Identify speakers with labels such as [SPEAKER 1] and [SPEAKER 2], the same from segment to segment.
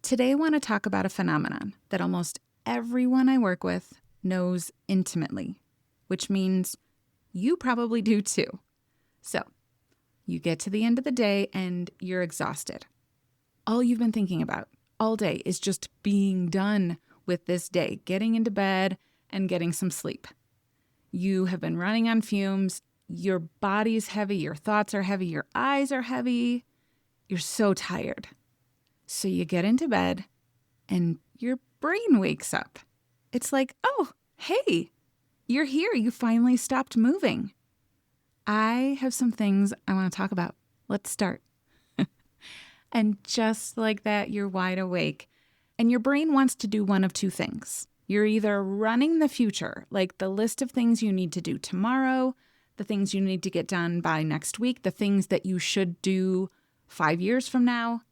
[SPEAKER 1] Today I want to talk about a phenomenon that almost everyone I work with knows intimately, which means you probably do too. So, you get to the end of the day and you're exhausted. All you've been thinking about all day is just being done with this day, getting into bed and getting some sleep. You have been running on fumes, your body's heavy, your thoughts are heavy, your eyes are heavy. You're so tired. So you get into bed and your brain wakes up. It's like, oh, hey, you're here. You finally stopped moving. I have some things I want to talk about. Let's start. And just like that, you're wide awake. And your brain wants to do one of two things. You're either running the future, like the list of things you need to do tomorrow, the things you need to get done by next week, the things that you should do 5 years from now,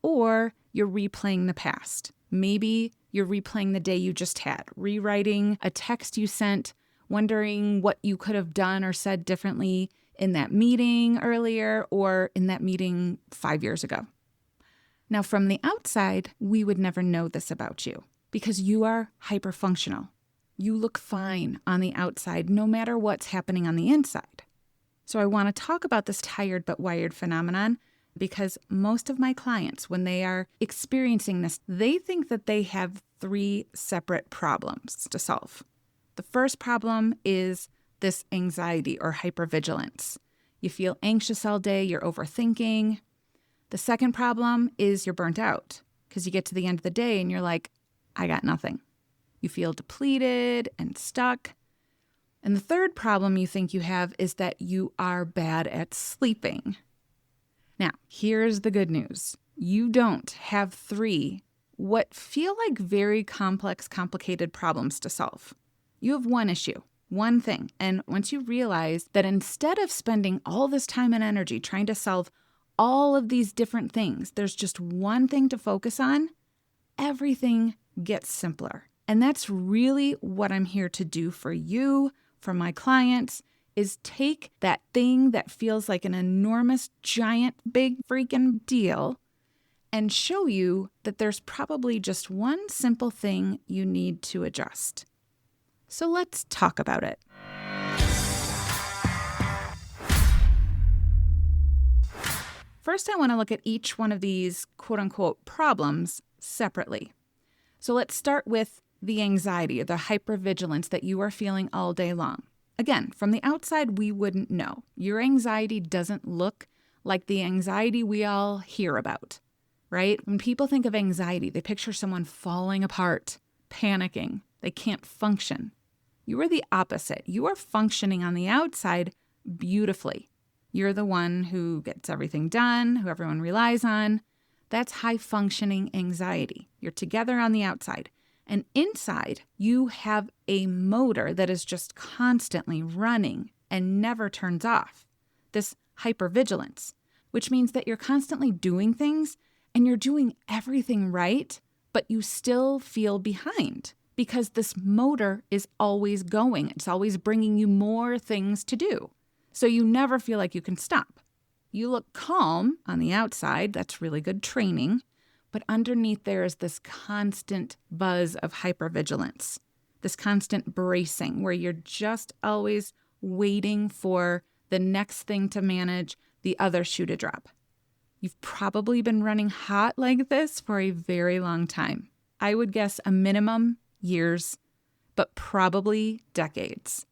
[SPEAKER 1] or you're replaying the past. Maybe you're replaying the day you just had, rewriting a text you sent, wondering what you could have done or said differently in that meeting earlier or in that meeting 5 years ago. Now, from the outside, we would never know this about you because you are hyperfunctional. You look fine on the outside no matter what's happening on the inside. So I want to talk about this tired but wired phenomenon because most of my clients, when they are experiencing this, they think that they have 3 separate problems to solve. The first problem is this anxiety or hypervigilance. You feel anxious all day, you're overthinking. The second problem is you're burnt out because you get to the end of the day and you're like, I got nothing. You feel depleted and stuck. And the third problem you think you have is that you are bad at sleeping. Now, here's the good news. You don't have 3 what feel like very complex, complicated problems to solve. You have one issue, one thing. And once you realize that instead of spending all this time and energy trying to solve all of these different things, there's just one thing to focus on, everything gets simpler. And that's really what I'm here to do for you, for my clients, is take that thing that feels like an enormous, giant, big freaking deal and show you that there's probably just one simple thing you need to adjust. So let's talk about it. First, I want to look at each one of these quote-unquote problems separately. So let's start with the anxiety or the hypervigilance that you are feeling all day long. Again, from the outside, we wouldn't know. Your anxiety doesn't look like the anxiety we all hear about, right? When people think of anxiety, they picture someone falling apart, panicking. They can't function. You are the opposite. You are functioning on the outside beautifully. You're the one who gets everything done, who everyone relies on. That's high-functioning anxiety. You're together on the outside. And inside, you have a motor that is just constantly running and never turns off. This hypervigilance, which means that you're constantly doing things and you're doing everything right, but you still feel behind because this motor is always going. It's always bringing you more things to do. So you never feel like you can stop. You look calm on the outside. That's really good training. But underneath there is this constant buzz of hypervigilance, this constant bracing where you're just always waiting for the next thing to manage, the other shoe to drop. You've probably been running hot like this for a very long time. I would guess a minimum years, but probably decades.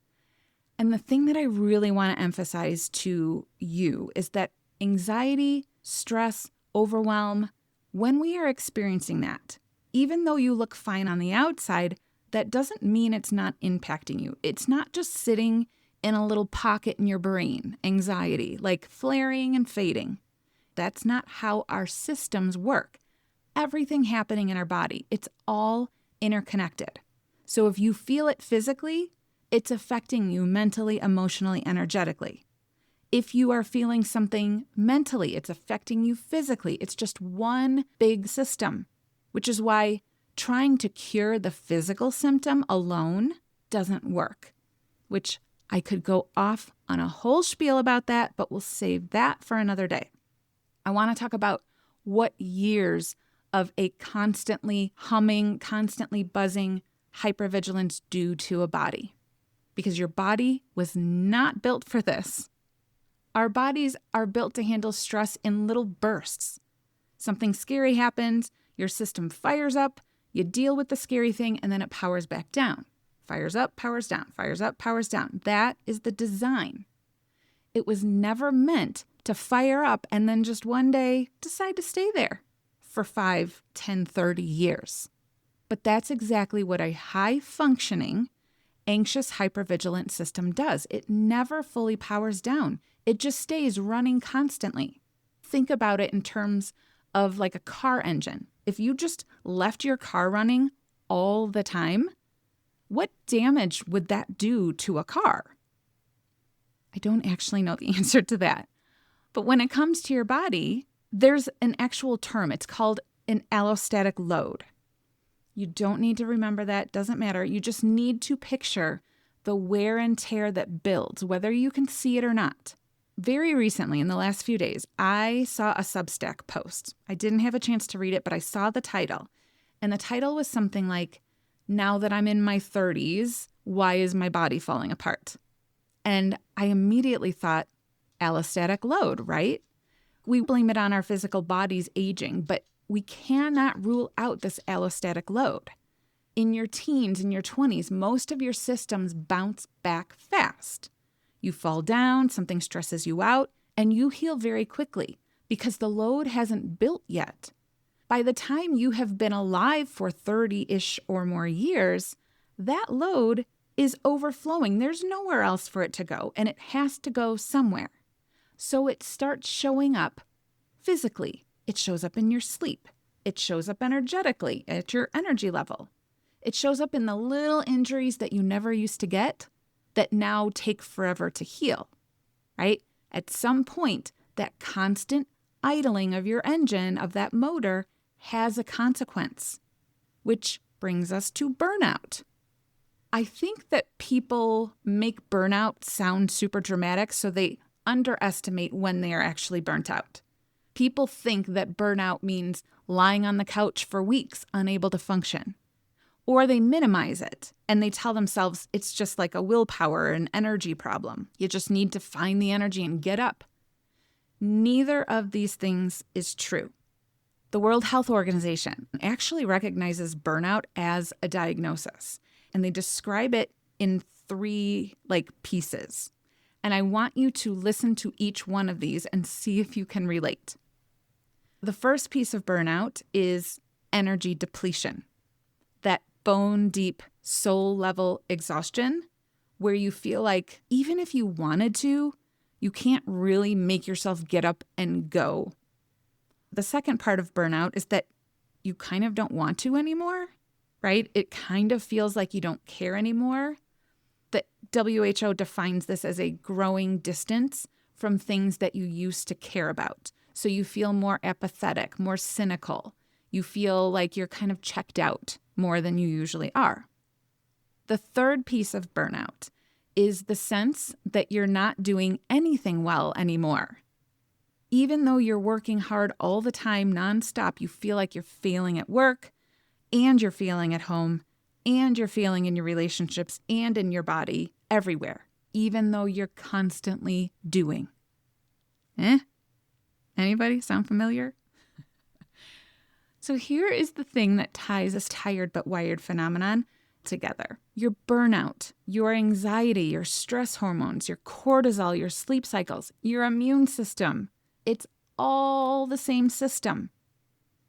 [SPEAKER 1] And the thing that I really want to emphasize to you is that anxiety, stress, overwhelm, when we are experiencing that, even though you look fine on the outside, that doesn't mean it's not impacting you. It's not just sitting in a little pocket in your brain, anxiety, like flaring and fading. That's not how our systems work. Everything happening in our body, it's all interconnected. So if you feel it physically, it's affecting you mentally, emotionally, energetically. If you are feeling something mentally, it's affecting you physically. It's just one big system, which is why trying to cure the physical symptom alone doesn't work, which I could go off on a whole spiel about that, but we'll save that for another day. I want to talk about what years of a constantly humming, constantly buzzing hypervigilance do to a body. Because your body was not built for this. Our bodies are built to handle stress in little bursts. Something scary happens, your system fires up, you deal with the scary thing, and then it powers back down. Fires up, powers down, fires up, powers down. That is the design. It was never meant to fire up and then just one day decide to stay there for 5, 10, 30 years. But that's exactly what a high-functioning, anxious, hypervigilant system does. It never fully powers down. It just stays running constantly. Think about it in terms of like a car engine. If you just left your car running all the time, what damage would that do to a car? I don't actually know the answer to that. But when it comes to your body, there's an actual term. It's called an allostatic load. You don't need to remember that. Doesn't matter. You just need to picture the wear and tear that builds, whether you can see it or not. Very recently, in the last few days, I saw a Substack post. I didn't have a chance to read it, but I saw the title. And the title was something like, "Now that I'm in my 30s, why is my body falling apart?" And I immediately thought, allostatic load, right? We blame it on our physical bodies aging, but we cannot rule out this allostatic load. In your teens, in your 20s, most of your systems bounce back fast. You fall down, something stresses you out, and you heal very quickly because the load hasn't built yet. By the time you have been alive for 30-ish or more years, that load is overflowing. There's nowhere else for it to go, and it has to go somewhere. So it starts showing up physically. It shows up in your sleep. It shows up energetically at your energy level. It shows up in the little injuries that you never used to get that now take forever to heal, right? At some point, that constant idling of your engine, of that motor, has a consequence, which brings us to burnout. I think that people make burnout sound super dramatic, so they underestimate when they are actually burnt out. People think that burnout means lying on the couch for weeks, unable to function. Or they minimize it and they tell themselves it's just like a willpower, an energy problem. You just need to find the energy and get up. Neither of these things is true. The World Health Organization actually recognizes burnout as a diagnosis, and they describe it in 3 pieces. And I want you to listen to each one of these and see if you can relate. The first piece of burnout is energy depletion. That bone-deep, soul-level exhaustion where you feel like even if you wanted to, you can't really make yourself get up and go. The second part of burnout is that you kind of don't want to anymore, right? It kind of feels like you don't care anymore. The WHO defines this as a growing distance from things that you used to care about. So you feel more apathetic, more cynical. You feel like you're kind of checked out more than you usually are. The third piece of burnout is the sense that you're not doing anything well anymore. Even though you're working hard all the time, nonstop, you feel like you're failing at work, and you're failing at home, and you're failing in your relationships and in your body, everywhere, even though you're constantly doing. Anybody sound familiar? So here is the thing that ties this tired but wired phenomenon together. Your burnout, your anxiety, your stress hormones, your cortisol, your sleep cycles, your immune system. It's all the same system.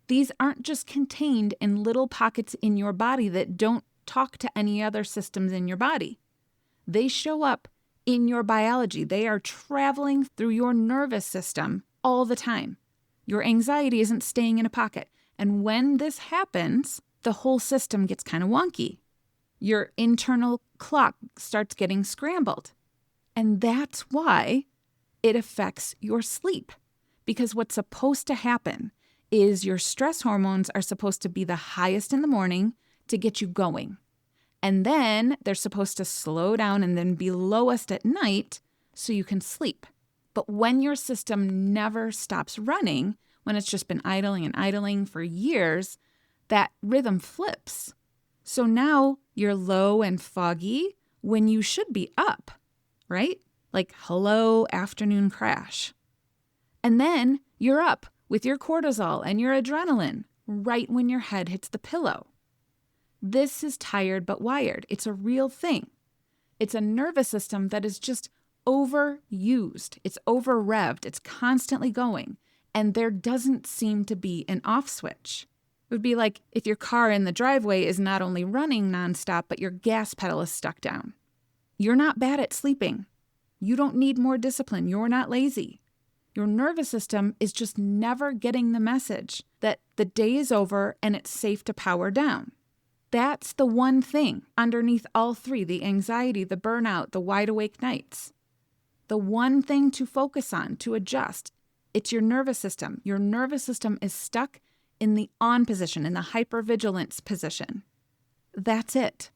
[SPEAKER 1] These aren't just contained in little pockets in your body that don't talk to any other systems in your body. They show up in your biology. They are traveling through your nervous system all the time. Your anxiety isn't staying in a pocket. And when this happens, the whole system gets kind of wonky. Your internal clock starts getting scrambled. And that's why it affects your sleep. Because what's supposed to happen is your stress hormones are supposed to be the highest in the morning to get you going. And then they're supposed to slow down and then be lowest at night so you can sleep. But when your system never stops running, when it's just been idling and idling for years, that rhythm flips. So now you're low and foggy when you should be up, right? Like, hello, afternoon crash. And then you're up with your cortisol and your adrenaline right when your head hits the pillow. This is tired but wired. It's a real thing. It's a nervous system that is just overused. It's over-revved. It's constantly going. And there doesn't seem to be an off switch. It would be like if your car in the driveway is not only running nonstop, but your gas pedal is stuck down. You're not bad at sleeping. You don't need more discipline. You're not lazy. Your nervous system is just never getting the message that the day is over and it's safe to power down. That's the one thing underneath all three, the anxiety, the burnout, the wide awake nights. The one thing to focus on, to adjust, it's your nervous system. Your nervous system is stuck in the on position, in the hypervigilance position. That's it.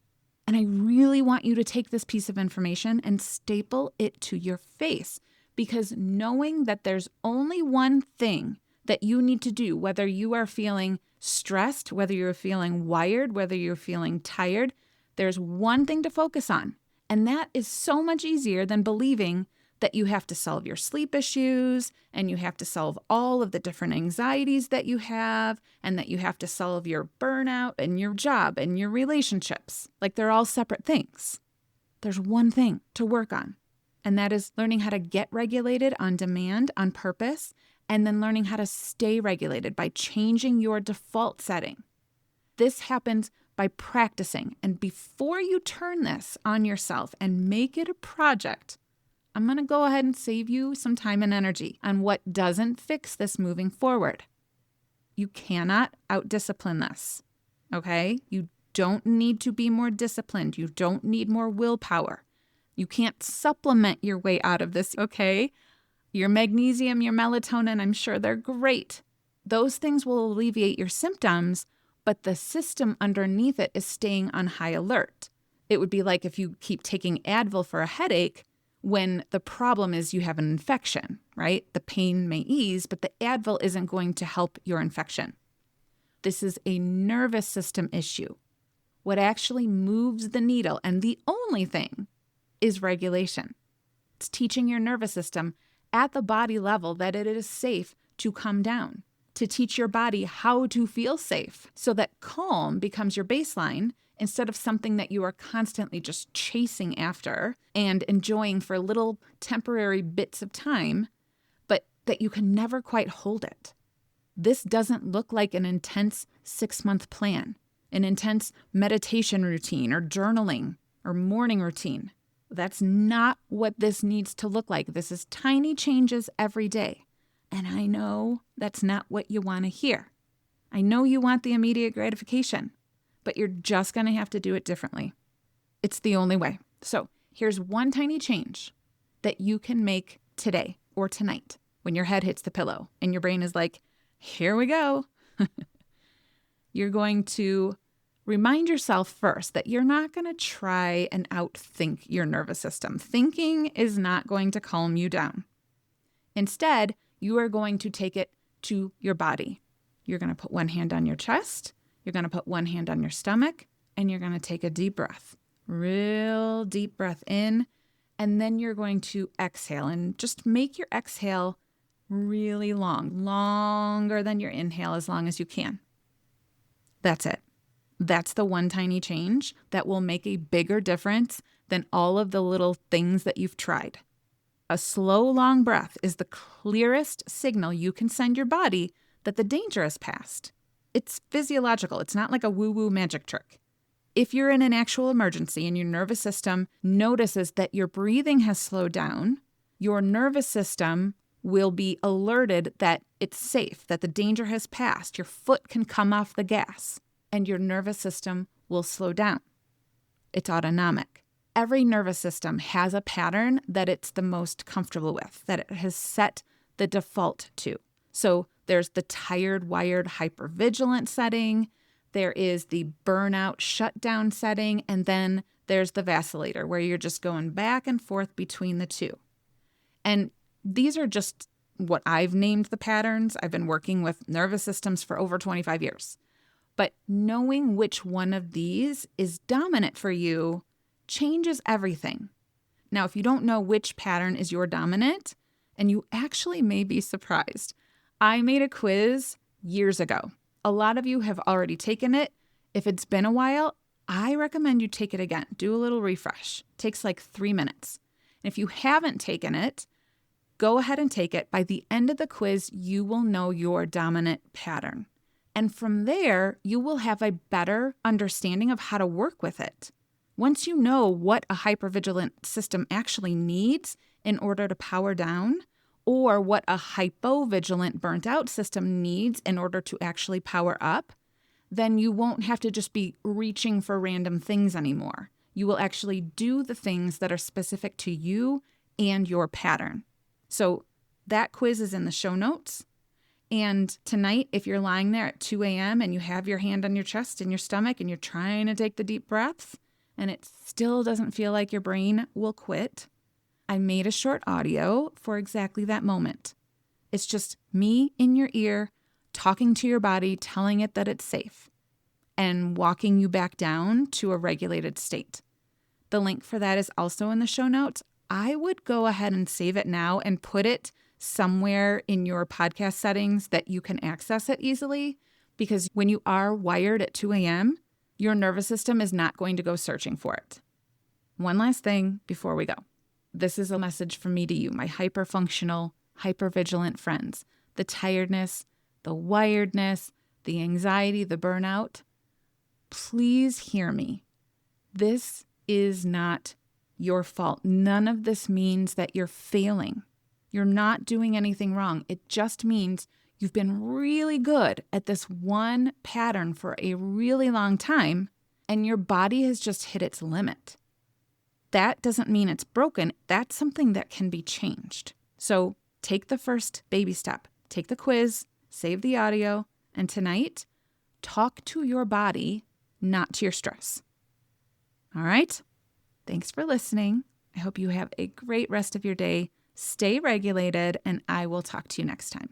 [SPEAKER 1] And I really want you to take this piece of information and staple it to your face, because knowing that there's only one thing that you need to do, whether you are feeling stressed, whether you're feeling wired, whether you're feeling tired, there's one thing to focus on. And that is so much easier than believing that you have to solve your sleep issues and you have to solve all of the different anxieties that you have and that you have to solve your burnout and your job and your relationships. Like, they're all separate things. There's one thing to work on, and that is learning how to get regulated on demand, on purpose, and then learning how to stay regulated by changing your default setting. This happens by practicing. And before you turn this on yourself and make it a project, I'm going to go ahead and save you some time and energy on what doesn't fix this moving forward. You cannot out-discipline this, okay? You don't need to be more disciplined. You don't need more willpower. You can't supplement your way out of this, okay? Your magnesium, your melatonin, I'm sure they're great. Those things will alleviate your symptoms, but the system underneath it is staying on high alert. It would be like if you keep taking Advil for a headache when the problem is you have an infection, right? The pain may ease, but the Advil isn't going to help your infection. This is a nervous system issue. What actually moves the needle, and the only thing, is regulation. It's teaching your nervous system at the body level that it is safe to come down, to teach your body how to feel safe so that calm becomes your baseline instead of something that you are constantly just chasing after and enjoying for little temporary bits of time, but that you can never quite hold it. This doesn't look like an intense 6-month plan, an intense meditation routine or journaling or morning routine. That's not what this needs to look like. This is tiny changes every day. And I know that's not what you want to hear. I know you want the immediate gratification, but you're just going to have to do it differently. It's the only way. So here's one tiny change that you can make today or tonight when your head hits the pillow and your brain is like, here we go. You're going to remind yourself first that you're not going to try and outthink your nervous system. Thinking is not going to calm you down. Instead, you are going to take it to your body. You're going to put one hand on your chest, you're going to put one hand on your stomach, and you're going to take a deep breath. Real deep breath in, and then you're going to exhale. And just make your exhale really long, longer than your inhale as long as you can. That's it. That's the one tiny change that will make a bigger difference than all of the little things that you've tried. A slow, long breath is the clearest signal you can send your body that the danger has passed. It's physiological. It's not like a woo-woo magic trick. If you're in an actual emergency and your nervous system notices that your breathing has slowed down, your nervous system will be alerted that it's safe, that the danger has passed. Your foot can come off the gas, and your nervous system will slow down. It's autonomic. Every nervous system has a pattern that it's the most comfortable with, that it has set the default to. So there's the tired, wired, hypervigilant setting. There is the burnout, shutdown setting. And then there's the vacillator, where you're just going back and forth between the two. And these are just what I've named the patterns. I've been working with nervous systems for over 25 years. But knowing which one of these is dominant for you changes everything. Now, if you don't know which pattern is your dominant, and you actually may be surprised, I made a quiz years ago. A lot of you have already taken it. If it's been a while, I recommend you take it again. Do a little refresh. It takes like 3 minutes. And if you haven't taken it, go ahead and take it. By the end of the quiz, you will know your dominant pattern. And from there, you will have a better understanding of how to work with it. Once you know what a hypervigilant system actually needs in order to power down, or what a hypovigilant burnt out system needs in order to actually power up, then you won't have to just be reaching for random things anymore. You will actually do the things that are specific to you and your pattern. So that quiz is in the show notes. And tonight, if you're lying there at 2 a.m. and you have your hand on your chest and your stomach and you're trying to take the deep breaths and it still doesn't feel like your brain will quit, I made a short audio for exactly that moment. It's just me in your ear, talking to your body, telling it that it's safe, and walking you back down to a regulated state. The link for that is also in the show notes. I would go ahead and save it now and put it somewhere in your podcast settings that you can access it easily, because when you are wired at 2 a.m., your nervous system is not going to go searching for it. One last thing before we go. This is a message from me to you, my hyperfunctional, hypervigilant friends. The tiredness, the wiredness, the anxiety, the burnout. Please hear me. This is not your fault. None of this means that you're failing. You're not doing anything wrong. It just means you've been really good at this one pattern for a really long time, and your body has just hit its limit. That doesn't mean it's broken. That's something that can be changed. So take the first baby step. Take the quiz, save the audio, and tonight, talk to your body, not to your stress. All right? Thanks for listening. I hope you have a great rest of your day. Stay regulated, and I will talk to you next time.